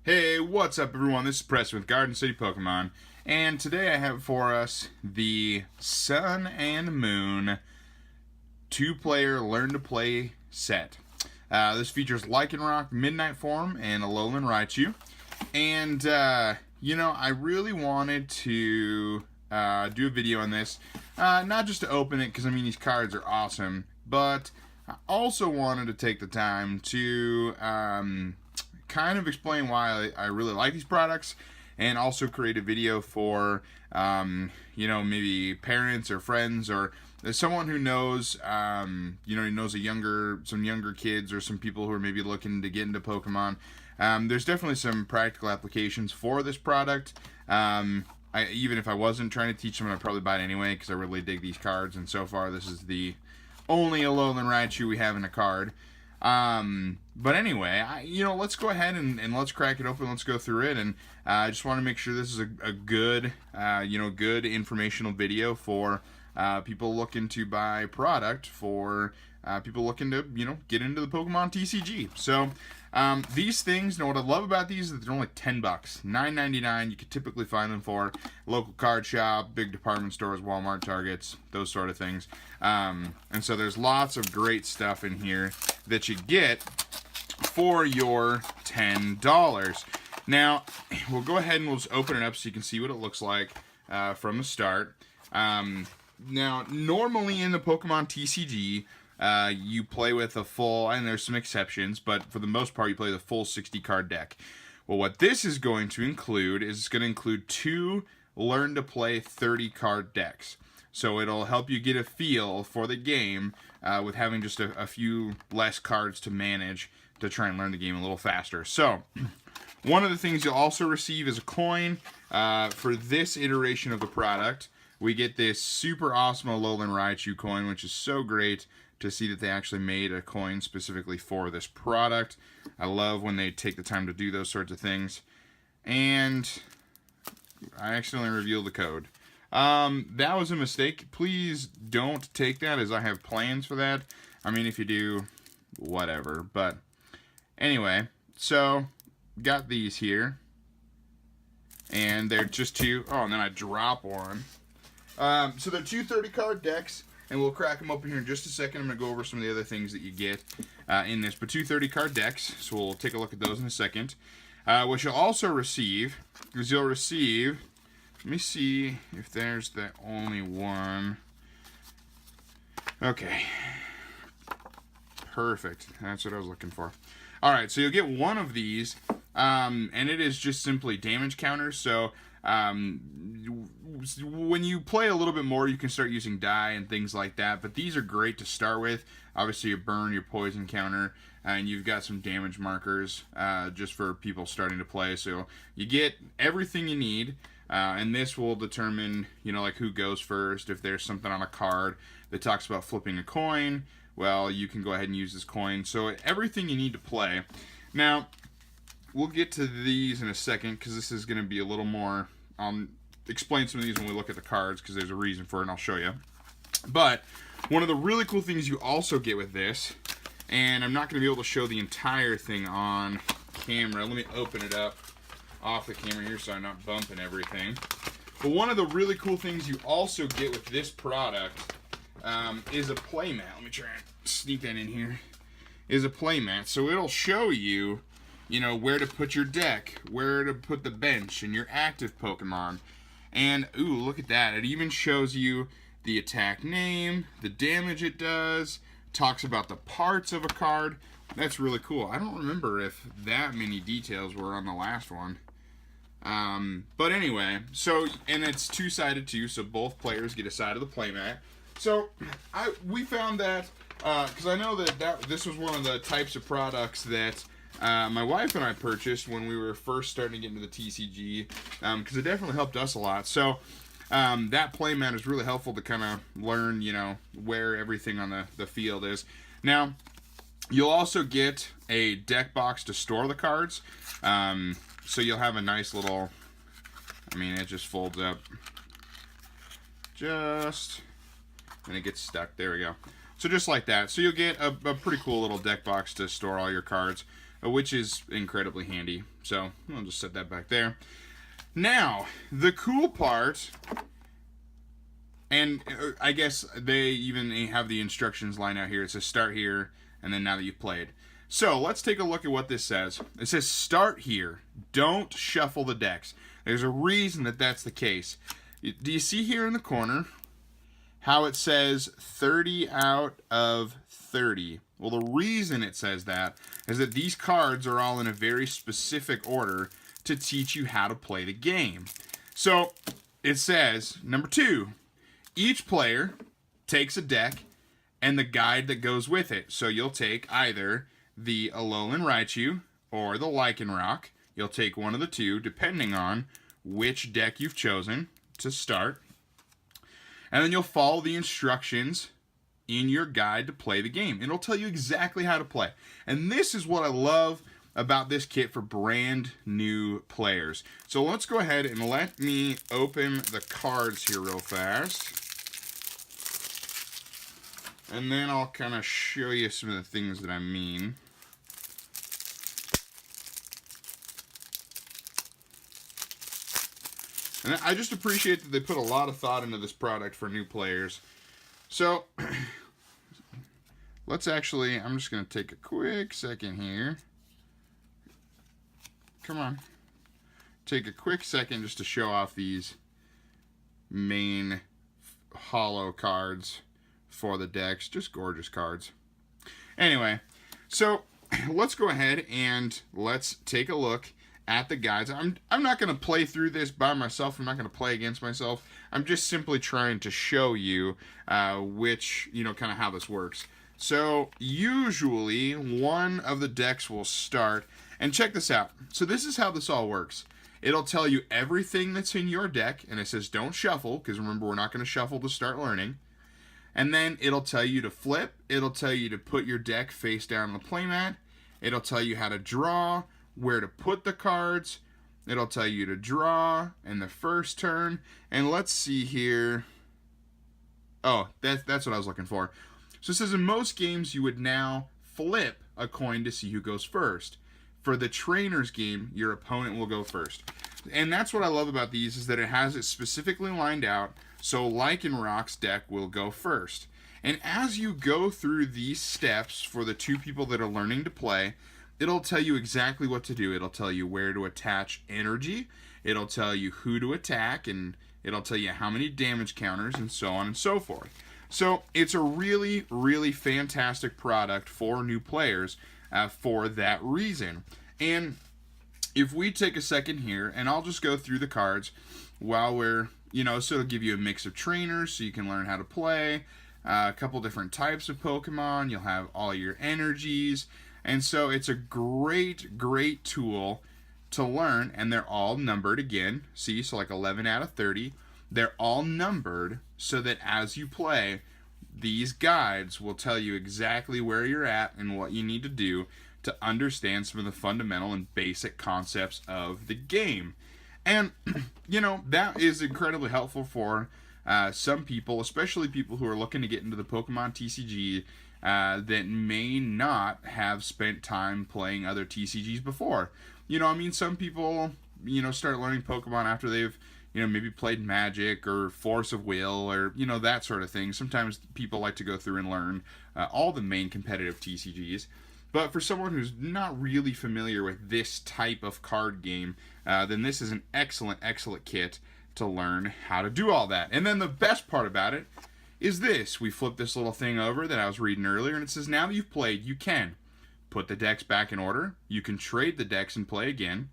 Hey, what's up everyone? This is Preston with Garden City Pokemon, and today I have for us the Sun and Moon two-player learn-to-play set. This features Lycanroc, Midnight Form, and Alolan Raichu. And, I really wanted to do a video on this, not just to open it, because, these cards are awesome, but I also wanted to take the time to kind of explain why I really like these products, and also create a video for maybe parents or friends or someone who knows knows some younger kids or some people who are maybe looking to get into Pokemon. There's definitely some practical applications for this product. Even if I wasn't trying to teach them, I'd probably buy it anyway because I really dig these cards, and so far this is the only Alolan Raichu we have in a card. But anyway, let's go ahead and let's crack it open. Let's go through it, and I just want to make sure this is a good, good informational video for people looking to buy product, for people looking to, get into the Pokemon TCG. So, these things, what I love about these is that they're only $10, $9.99. You could typically find them for local card shop, big department stores, Walmart, Targets, those sort of things. And so there's lots of great stuff in here that you get for your $10. Now, we'll go ahead and we'll just open it up so you can see what it looks like from the start. Now, normally in the Pokemon TCG, you play with a full, and there's some exceptions, but for the most part, you play the full 60-card deck. Well, what this is going to include is it's going to include two learn-to-play 30-card decks. So it'll help you get a feel for the game with having just a few less cards to manage to try and learn the game a little faster. So, one of the things you'll also receive is a coin. For this iteration of the product, we get this super awesome Alolan Raichu coin, which is so great to see that they actually made a coin specifically for this product. I love when they take the time to do those sorts of things. And I accidentally revealed the code. That was a mistake. Please don't take that, as I have plans for that. If you do, whatever. But anyway, so got these here. And they're just two. Oh, and then I drop one. So they're two 30-card decks, and we'll crack them open here in just a second. I'm going to go over some of the other things that you get in this. But two 30-card decks, so we'll take a look at those in a second. What you'll also receive is let me see if there's the only one. Okay. Perfect. That's what I was looking for. Alright, so you'll get one of these, and it is just simply damage counters. So, when you play a little bit more, you can start using die and things like that. But these are great to start with. Obviously, your burn, your poison counter, and you've got some damage markers just for people starting to play. So you get everything you need. And this will determine, who goes first. If there's something on a card that talks about flipping a coin, well, you can go ahead and use this coin. So everything you need to play. Now, we'll get to these in a second because this is going to be a little more... explain some of these when we look at the cards because there's a reason for it, and I'll show you. But one of the really cool things you also get with this, and I'm not going to be able to show the entire thing on camera. Let me open it up off the camera here so I'm not bumping everything. But one of the really cool things you also get with this product is a playmat. Let me try and sneak that in here. Is a playmat. So it'll show you, where to put your deck, where to put the bench and your active Pokemon. And, ooh, look at that. It even shows you the attack name, the damage it does, talks about the parts of a card. That's really cool. I don't remember if that many details were on the last one. But anyway, and it's two-sided too, so both players get a side of the playmat. So, we found that, because I know that this was one of the types of products that my wife and I purchased when we were first starting to get into the TCG, because it definitely helped us a lot. So, that playmat is really helpful to kind of learn, where everything on the field is. Now, you'll also get a deck box to store the cards. So you'll have a nice little, it just folds up. And it gets stuck. There we go. So just like that. So you'll get a pretty cool little deck box to store all your cards. which is incredibly handy. So I'll just set that back there. Now, the cool part, and I guess they even have the instructions line out here. It says start here, and then now that you've played. So let's take a look at what this says. It says start here. Don't shuffle the decks. There's a reason that that's the case. Do you see here in the corner how it says 30 out of 30? Well, the reason it says that is that these cards are all in a very specific order to teach you how to play the game. So it says, number 2, each player takes a deck and the guide that goes with it. So you'll take either the Alolan Raichu or the Lycanroc. You'll take one of the two, depending on which deck you've chosen to start. And then you'll follow the instructions in your guide to play the game. It'll tell you exactly how to play. And this is what I love about this kit for brand new players. So let's go ahead and let me open the cards here real fast. And then I'll kind of show you some of the things that I mean. And I just appreciate that they put a lot of thought into this product for new players. So, let's actually, I'm just going to take a quick second here. Come on. Take a quick second just to show off these main holo cards for the decks. Just gorgeous cards. Anyway, so let's go ahead and let's take a look at the guides. I'm not going to play through this by myself. I'm not going to play against myself. I'm just simply trying to show you which, kind of how this works. So usually one of the decks will start, and check this out. So this is how this all works. It'll tell you everything that's in your deck, and it says don't shuffle, because remember, we're not going to shuffle to start learning. And then it'll tell you to flip. It'll tell you to put your deck face down on the playmat. It'll tell you how to draw, where to put the cards. It'll tell you to draw in the first turn. And let's see here. Oh, that's what I was looking for. So it says in most games you would now flip a coin to see who goes first. For the trainer's game, your opponent will go first. And that's what I love about these, is that it has it specifically lined out, so Lycanroc's deck will go first. And as you go through these steps for the two people that are learning to play, it'll tell you exactly what to do. It'll tell you where to attach energy, it'll tell you who to attack, and it'll tell you how many damage counters, and so on and so forth. So it's a really, really fantastic product for new players for that reason. And if we take a second here, and I'll just go through the cards while we're, so it'll give you a mix of trainers so you can learn how to play, a couple different types of Pokemon, you'll have all your energies, and so it's a great, great tool to learn, and they're all numbered again. See, so like 11 out of 30. They're all numbered so that as you play, these guides will tell you exactly where you're at and what you need to do to understand some of the fundamental and basic concepts of the game. And, that is incredibly helpful for some people, especially people who are looking to get into the Pokemon TCG that may not have spent time playing other TCGs before. Some people, start learning Pokemon after they've, maybe played Magic or Force of Will or, that sort of thing. Sometimes people like to go through and learn all the main competitive TCGs. But for someone who's not really familiar with this type of card game, then this is an excellent, excellent kit to learn how to do all that. And then the best part about it is this. We flip this little thing over that I was reading earlier, and it says now that you've played, you can put the decks back in order. You can trade the decks and play again.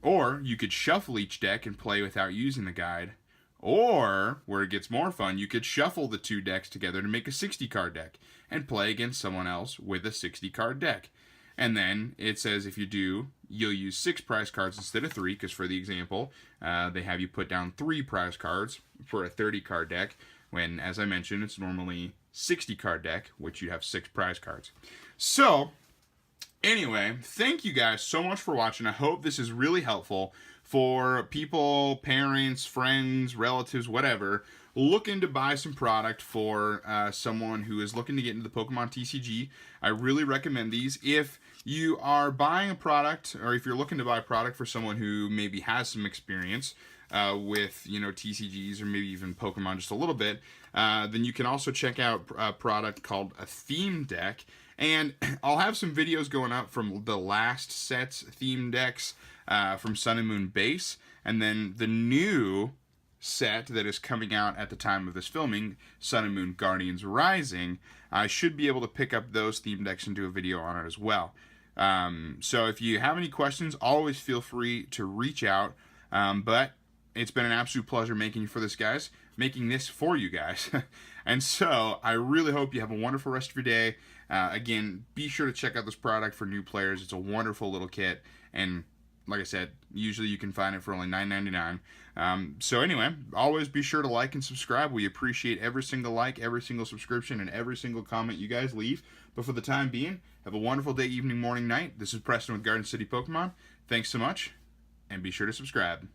Or you could shuffle each deck and play without using the guide. Or, where it gets more fun, you could shuffle the two decks together to make a 60-card deck and play against someone else with a 60-card deck. And then it says if you do, you'll use 6 prize cards instead of 3, because for the example, they have you put down 3 prize cards for a 30-card deck, when, as I mentioned, it's normally 60-card deck, which you have 6 prize cards. So, anyway, thank you guys so much for watching. I hope this is really helpful for people, parents, friends, relatives, whatever, looking to buy some product for someone who is looking to get into the Pokemon TCG. I really recommend these. If you are buying a product, or if you're looking to buy a product for someone who maybe has some experience with, you know, TCGs or maybe even Pokemon just a little bit, then you can also check out a product called a theme deck. And I'll have some videos going up from the last set's theme decks from Sun and Moon Base, and then the new set that is coming out at the time of this filming, Sun and Moon Guardians Rising. I should be able to pick up those theme decks and do a video on it as well. So if you have any questions, always feel free to reach out. But it's been an absolute pleasure making this for you guys. And so I really hope you have a wonderful rest of your day. Again, be sure to check out this product for new players. It's a wonderful little kit, and like I said, usually you can find it for only $9.99. So anyway, always be sure to like and subscribe. We appreciate every single like, every single subscription, and every single comment you guys leave. But for the time being, have a wonderful day, evening, morning, night. This is Preston with Garden City Pokemon. Thanks so much, and be sure to subscribe.